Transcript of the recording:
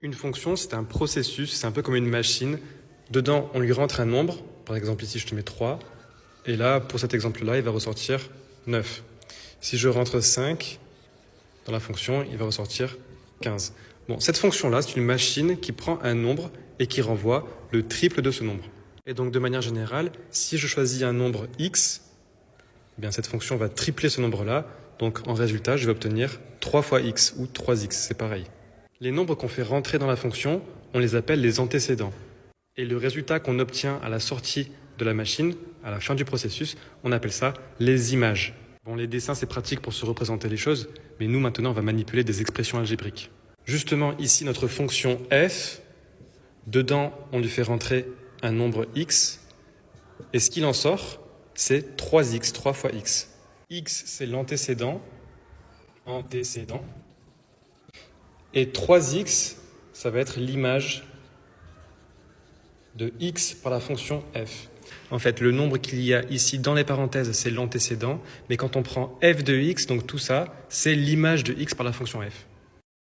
Une fonction, c'est un processus, c'est un peu comme une machine. Dedans, on lui rentre un nombre. Par exemple, ici, je te mets 3. Et là, pour cet exemple-là, il va ressortir 9. Si je rentre 5 dans la fonction, il va ressortir 15. Bon, cette fonction-là, c'est une machine qui prend un nombre et qui renvoie le triple de ce nombre. Et donc, de manière générale, si je choisis un nombre x, eh bien, cette fonction va tripler ce nombre-là. Donc, en résultat, je vais obtenir 3 fois x ou 3x, c'est pareil. Les nombres qu'on fait rentrer dans la fonction, on les appelle les antécédents. Et le résultat qu'on obtient à la sortie de la machine, à la fin du processus, on appelle ça les images. Bon, les dessins, c'est pratique pour se représenter les choses, mais nous, maintenant, on va manipuler des expressions algébriques. Justement, ici, notre fonction f, dedans, on lui fait rentrer un nombre x, et ce qu'il en sort, c'est 3x, 3 fois x. X, c'est l'antécédent, et 3x, ça va être l'image de x par la fonction f. En fait, le nombre qu'il y a ici dans les parenthèses, c'est l'antécédent, mais quand on prend f de x, donc tout ça, c'est l'image de x par la fonction f.